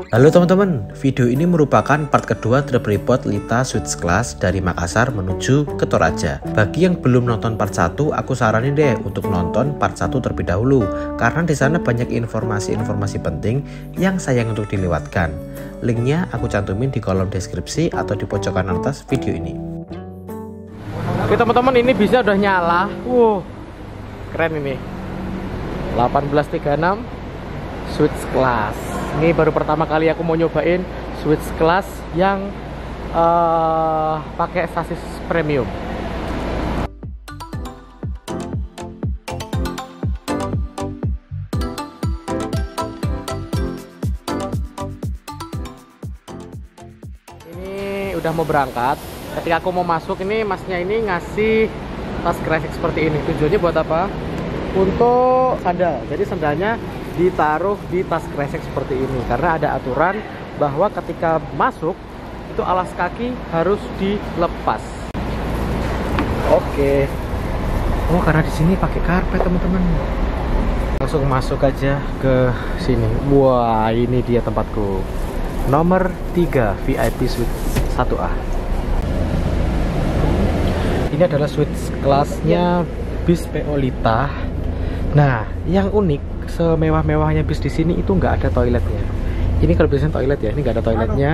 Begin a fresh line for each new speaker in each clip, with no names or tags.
Halo teman-teman, video ini merupakan part kedua trip report Lita Switch Class dari Makassar menuju ke Toraja. Bagi yang belum nonton part 1, aku saranin deh untuk nonton part 1 terlebih dahulu, karena di sana banyak informasi-informasi penting yang sayang untuk dilewatkan. Linknya aku cantumin di kolom deskripsi atau di pojokan atas video ini.
Oke teman-teman, ini bisnya udah nyala. Keren ini. 1836 Switch Class. Ini baru pertama kali aku mau nyobain Switch Class yang pakai sasis premium. Ini udah mau berangkat. Ketika aku mau masuk, ini masnya ini ngasih tas kresek seperti ini. Tujuannya buat apa? Untuk sandal. Jadi sandalnya ditaruh di tas kresek seperti ini, karena ada aturan bahwa ketika masuk itu alas kaki harus dilepas. Oke. Oh, karena di sini pakai karpet teman-teman. Langsung masuk aja ke sini. Wah, ini dia tempatku. Nomor 3 VIP Suite 1A. Ini adalah Switch Class-nya bis PO Lita. Nah, yang unik, semewah-mewahnya bis di sini itu nggak ada toiletnya. Ini kalau biasanya toilet ya, ini nggak ada toiletnya.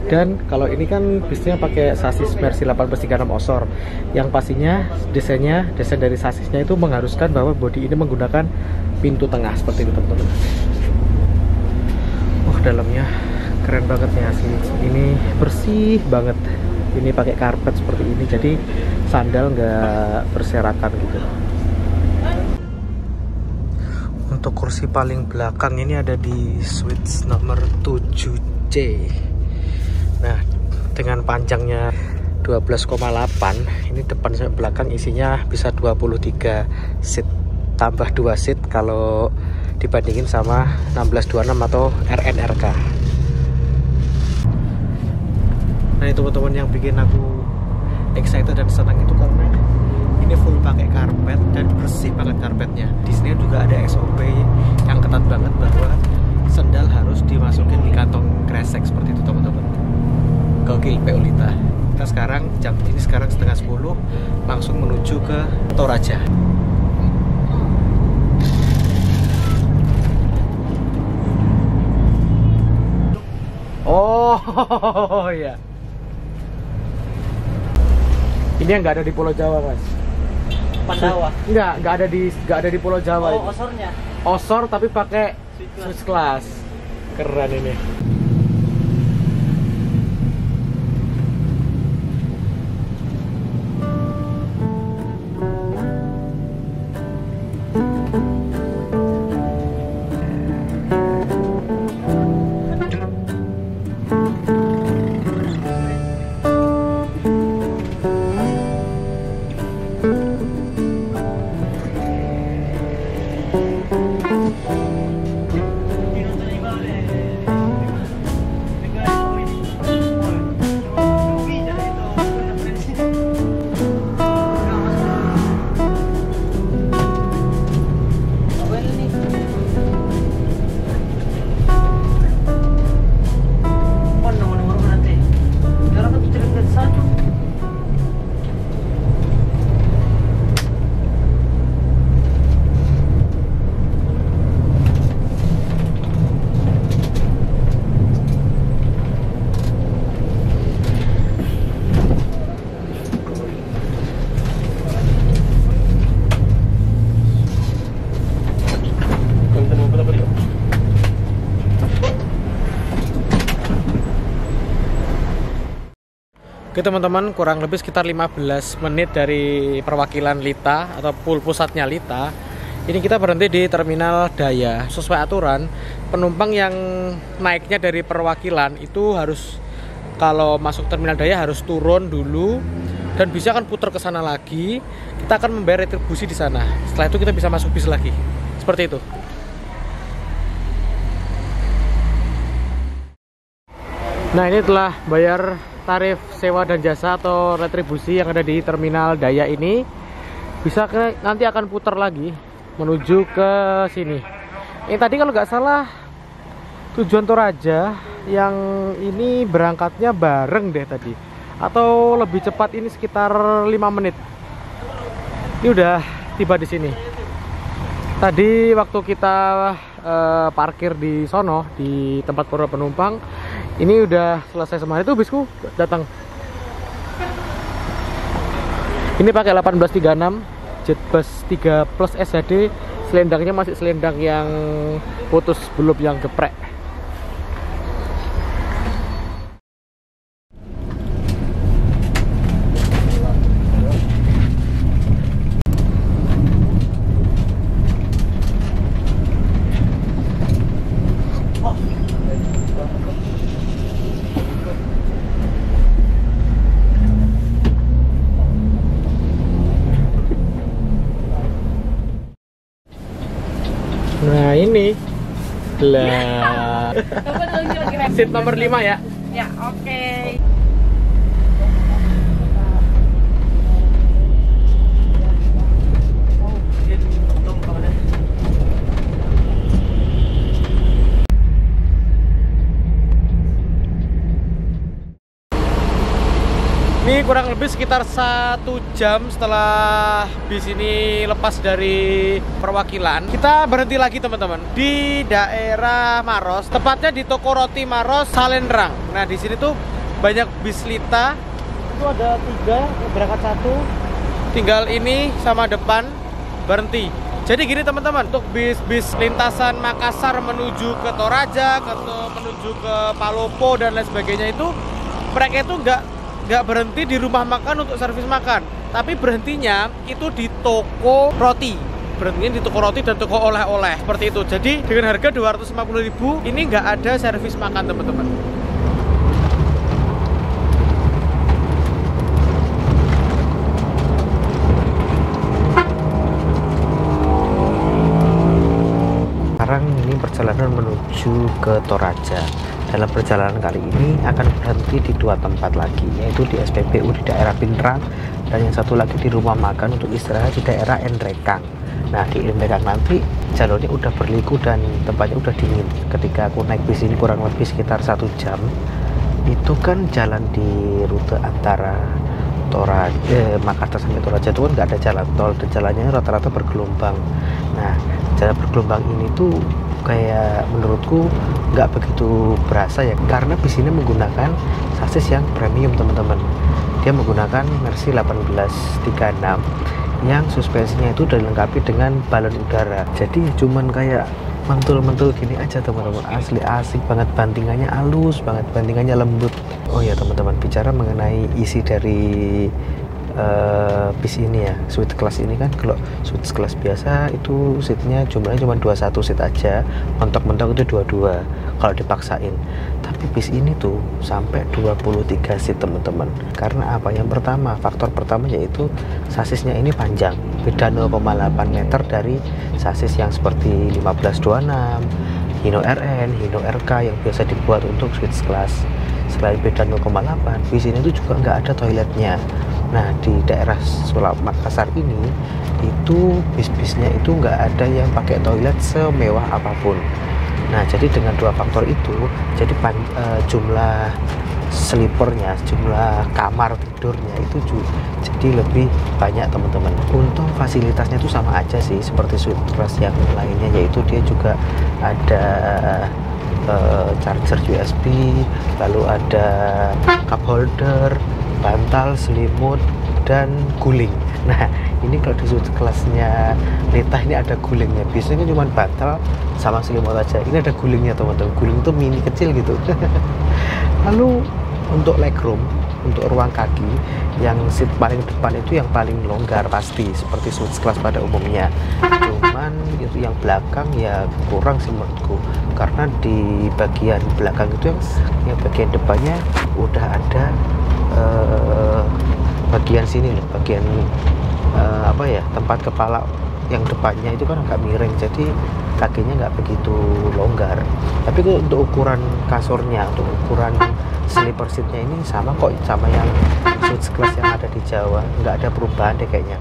Dan kalau ini kan bisnya pakai sasis Mercy 1836 Osor, yang pastinya desain dari sasisnya itu mengharuskan bahwa bodi ini menggunakan pintu tengah seperti itu teman-teman. Dalamnya keren banget nih asli. Ini bersih banget. Ini pakai karpet seperti ini, jadi sandal nggak berserakan gitu. Untuk kursi paling belakang ini ada di switch nomor 7C. Nah, dengan panjangnya 12,8, ini depan sampai belakang isinya bisa 23 seat, tambah 2 seat kalau dibandingin sama 1626 atau RNRK. Nah, itu teman-teman yang bikin aku excited dan senang itu karena ini full pakai karpet dan bersih banget karpetnya. Di sini juga ada SOP yang ketat banget bahwa sandal harus dimasukin di kantong kresek seperti itu teman-teman. Gokil PO Lita. Kita sekarang sekarang 9:30 langsung menuju ke Toraja. Oh ya. Ini yang nggak ada di Pulau Jawa, Mas.
Pandawa?
Nggak ada di Pulau Jawa.
Oh, Osornya?
Osor tapi pakai Switch Class. Keren ini. Oke teman-teman, kurang lebih sekitar 15 menit dari perwakilan Lita atau pusatnya Lita. Ini kita berhenti di Terminal Daya. Sesuai aturan, penumpang yang naiknya dari perwakilan itu harus, kalau masuk Terminal Daya harus turun dulu dan bisa akan putar ke sana lagi. Kita akan membayar retribusi di sana. Setelah itu kita bisa masuk bis lagi. Seperti itu. Nah, ini telah bayar tarif sewa dan jasa atau retribusi yang ada di Terminal Daya ini. Bisa nanti akan putar lagi menuju ke sini. Ini tadi kalau nggak salah tujuan Toraja yang ini berangkatnya bareng deh tadi, atau lebih cepat ini sekitar 5 menit. Ini udah tiba di sini. Tadi waktu kita parkir di sono di tempat para penumpang, ini udah selesai semua. Itu bisku datang. Ini pakai 1836 Jetbus 3 Plus SHD. Selendangnya masih selendang yang putus, belum yang geprek. Nah ini lah seat nomor 5 ya.
Ya, oke.
Ini kurang lebih sekitar 1 jam setelah bis ini lepas dari perwakilan. Kita berhenti lagi teman-teman di daerah Maros, tepatnya di toko roti Maros Salendrang. Nah di sini tuh banyak bis Lita. Itu ada 3, berangkat 1. Tinggal ini sama depan berhenti. Jadi gini teman-teman, untuk bis-bis lintasan Makassar menuju ke Toraja, menuju ke Palopo dan lain sebagainya itu, mereka itu nggak berhenti di rumah makan untuk servis makan, tapi berhentinya itu di toko roti. Berhentinya di toko roti dan toko oleh-oleh seperti itu. Jadi dengan harga 250.000 ini nggak ada servis makan teman-teman. Sekarang ini perjalanan menuju ke Toraja. Dalam perjalanan kali ini akan berhenti di 2 tempat lagi, yaitu di SPBU di daerah Pinrang dan yang satu lagi di rumah makan untuk istirahat di daerah Endrekang. Nah di Endrekang nanti jalurnya udah berliku dan tempatnya udah dingin. Ketika aku naik bis ini kurang lebih sekitar 1 jam, itu kan jalan di rute antara Makassar sampai Toraja itu kan nggak ada jalan tol dan jalannya rata-rata bergelombang. Nah jalan bergelombang ini tuh kayak menurutku nggak begitu berasa ya, karena bis ini menggunakan sasis yang premium teman-teman. Dia menggunakan Mercy 1836 yang suspensinya itu udah dilengkapi dengan balon udara. Jadi cuman kayak mentul-mentul gini aja teman-teman, asli asik banget, bantingannya halus banget, bantingannya lembut. Oh ya teman-teman, bicara mengenai isi dari bis ini ya, suite class ini kan, kalau suite class biasa itu seatnya jumlahnya cuma 21 seat aja, mentok-mentok itu 22 kalau dipaksain. Tapi bis ini tuh sampai 23 seat teman-teman. Karena apa? Yang pertama, faktor pertama yaitu sasisnya ini panjang, beda 0,8 meter dari sasis yang seperti 1526, Hino RN, Hino RK yang biasa dibuat untuk suite class. Selain beda 0,8, bis ini tuh juga nggak ada toiletnya. Nah di daerah Sulawesi Makassar ini itu bis-bisnya itu nggak ada yang pakai toilet semewah apapun. Nah jadi dengan 2 faktor itu, jadi jumlah sleepernya, jumlah kamar tidurnya itu jadi lebih banyak teman-teman. Untuk fasilitasnya itu sama aja sih seperti suite class yang lainnya, yaitu dia juga ada charger USB, lalu ada cup holder, bantal, selimut, dan guling. Nah ini kalau di suite kelasnya Lita ini ada gulingnya. Biasanya cuma bantal sama selimut aja, ini ada gulingnya teman-teman. Guling itu mini kecil gitu. Lalu untuk legroom, untuk ruang kaki, yang seat paling depan itu yang paling longgar pasti seperti suite class pada umumnya. Cuman itu yang belakang ya kurang sih menurutku, karena di bagian belakang itu yang bagian depannya udah ada bagian sini loh, bagian apa ya, tempat kepala yang depannya itu kan agak miring, jadi kakinya nggak begitu longgar. Tapi untuk ukuran kasurnya, untuk ukuran sleeper seatnya ini sama kok, sama yang suite class yang ada di Jawa, nggak ada perubahan deh kayaknya.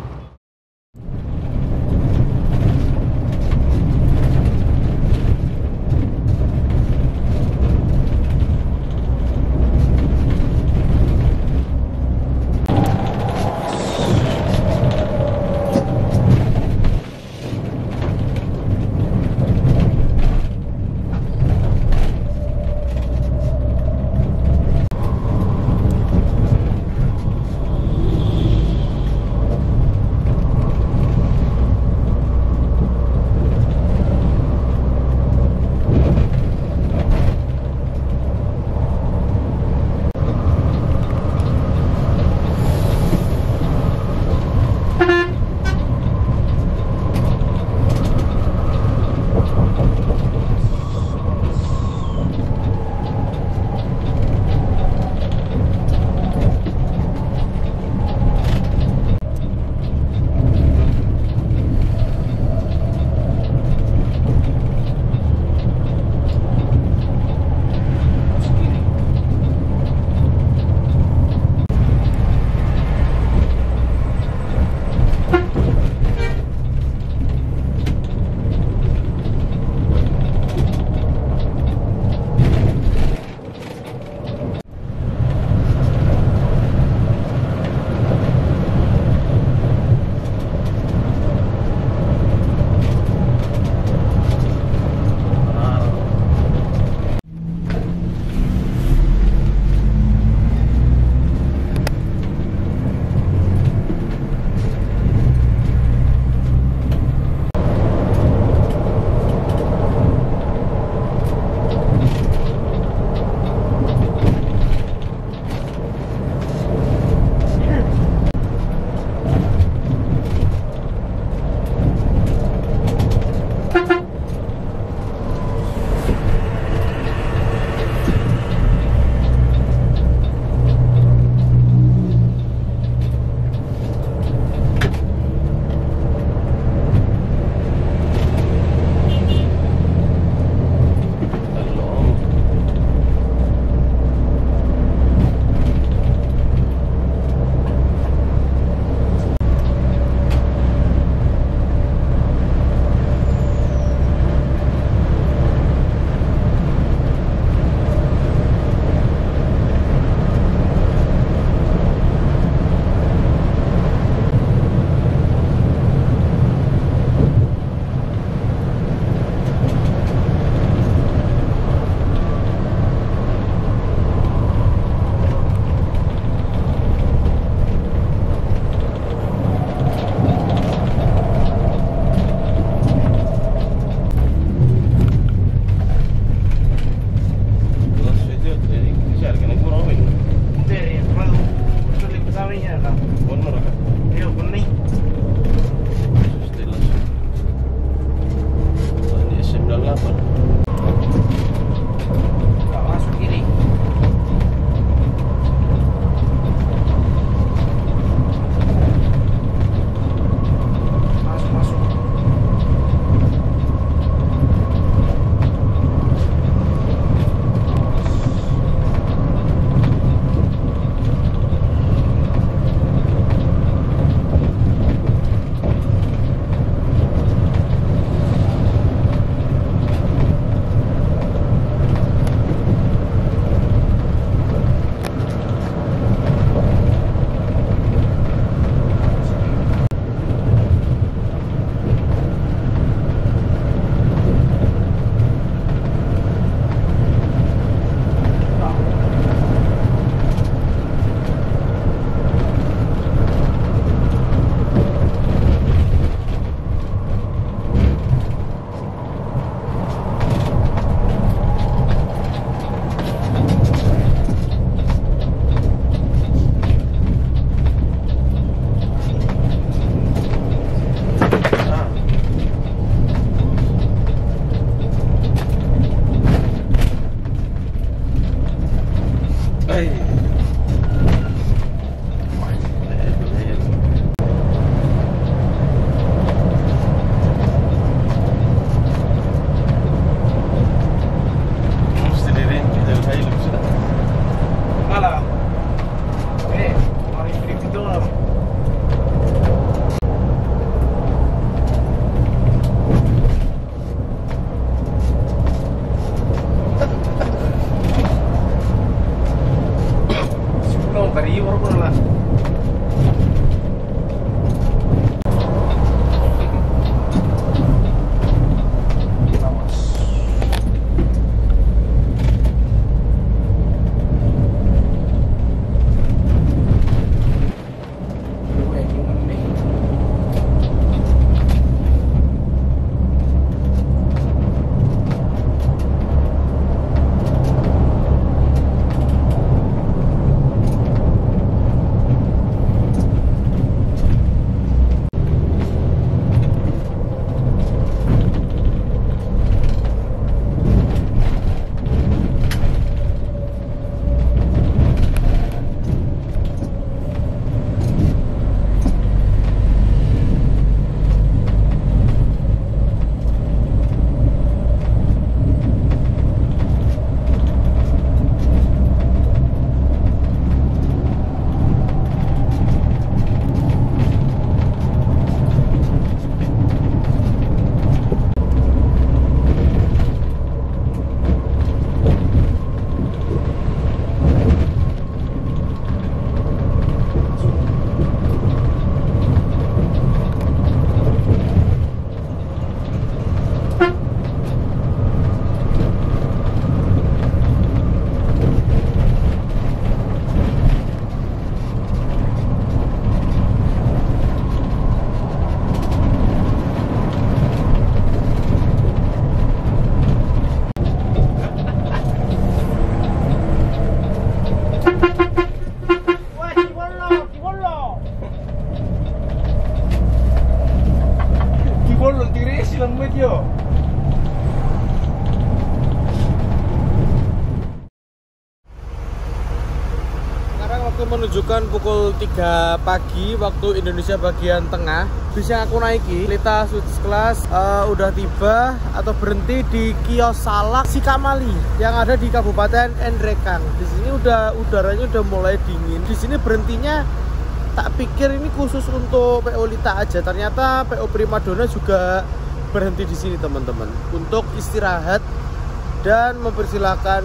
double.
Langsung kiri. Masuk. Menunjukkan pukul 3 pagi waktu Indonesia bagian tengah. Bis yang aku naiki Lita Switch Class udah tiba atau berhenti di kios Salak Sikamali yang ada di Kabupaten Nrekang. Di sini udaranya udah mulai dingin. Di sini berhentinya tak pikir ini khusus untuk PO Lita aja. Ternyata PO Primadona juga berhenti di sini teman-teman untuk istirahat dan mempersilahkan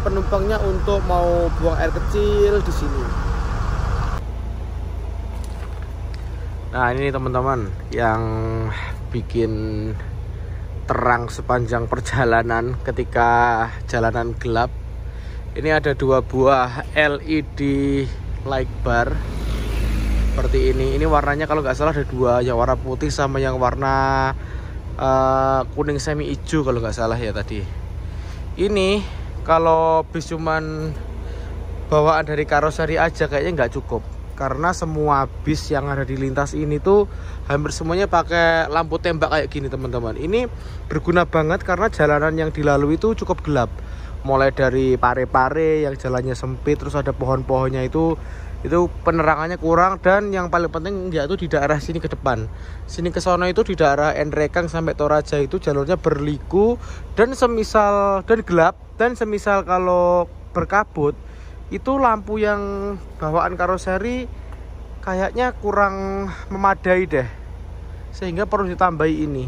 penumpangnya untuk mau buang air kecil di sini. Nah, ini teman-teman yang bikin terang sepanjang perjalanan ketika jalanan gelap. Ini ada 2 buah LED light bar seperti ini. Ini warnanya kalau nggak salah ada 2, yang warna putih sama yang warna kuning semi hijau kalau nggak salah ya tadi. Ini kalau bis cuman bawaan dari karoseri aja kayaknya nggak cukup, karena semua bis yang ada di lintas ini tuh hampir semuanya pakai lampu tembak kayak gini teman-teman. Ini berguna banget karena jalanan yang dilalui itu cukup gelap, mulai dari pare-pare yang jalannya sempit, terus ada pohon-pohonnya itu penerangannya kurang, dan yang paling penting yaitu di daerah sini ke depan, sini ke sono itu di daerah Nrekang sampai Toraja itu jalurnya berliku dan gelap, dan semisal kalau berkabut itu lampu yang bawaan karoseri kayaknya kurang memadai deh, sehingga perlu ditambahi ini.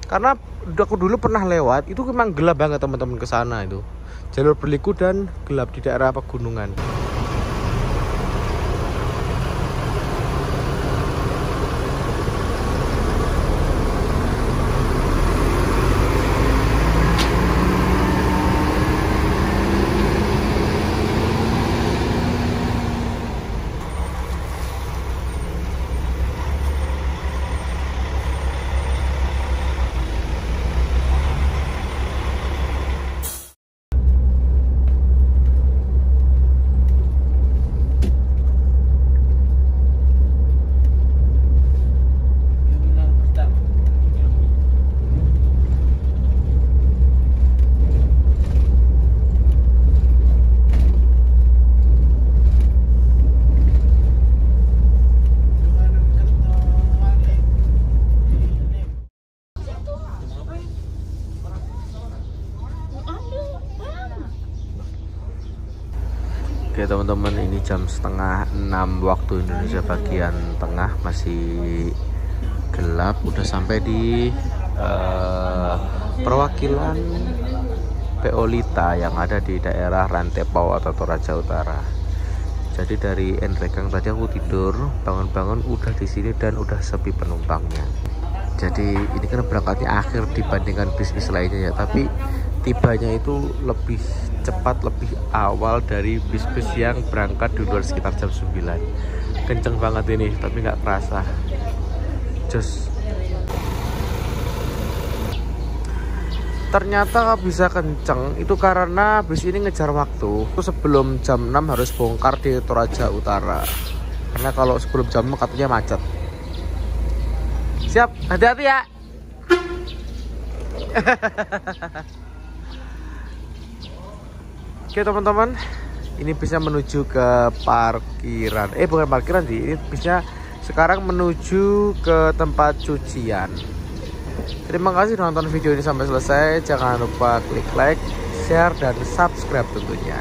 Karena aku dulu pernah lewat, itu memang gelap banget teman-teman ke sana, itu jalur berliku dan gelap di daerah pegunungan. Oke teman-teman, ini jam setengah 6 waktu Indonesia bagian tengah, masih gelap. Udah sampai di perwakilan PO Lita yang ada di daerah Rantepao atau Toraja Utara. Jadi dari Nrekang tadi aku tidur, bangun-bangun udah di sini dan udah sepi penumpangnya. Jadi ini kan berangkatnya akhir dibandingkan bis-bis lainnya ya, tapi tibanya itu lebih cepat, lebih awal dari bis-bis yang berangkat di luar sekitar jam 9. Kenceng banget ini, tapi nggak kerasa. Just ternyata bisa kenceng itu karena bis ini ngejar waktu. Sebelum jam 6 harus bongkar di Toraja Utara, karena kalau sebelum jam 6 katanya macet. Siap, hati-hati ya. Oke teman-teman, ini bisnya menuju ke parkiran. Bukan parkiran sih, ini bisnya sekarang menuju ke tempat cucian. Terima kasih sudah nonton video ini sampai selesai. Jangan lupa klik like, share, dan subscribe tentunya.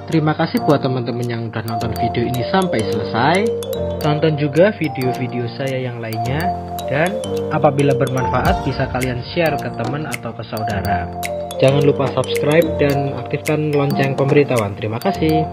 Terima kasih buat teman-teman yang udah nonton video ini sampai selesai. Tonton juga video-video saya yang lainnya, dan apabila bermanfaat bisa kalian share ke teman atau ke saudara. Jangan lupa subscribe dan aktifkan lonceng pemberitahuan. Terima kasih.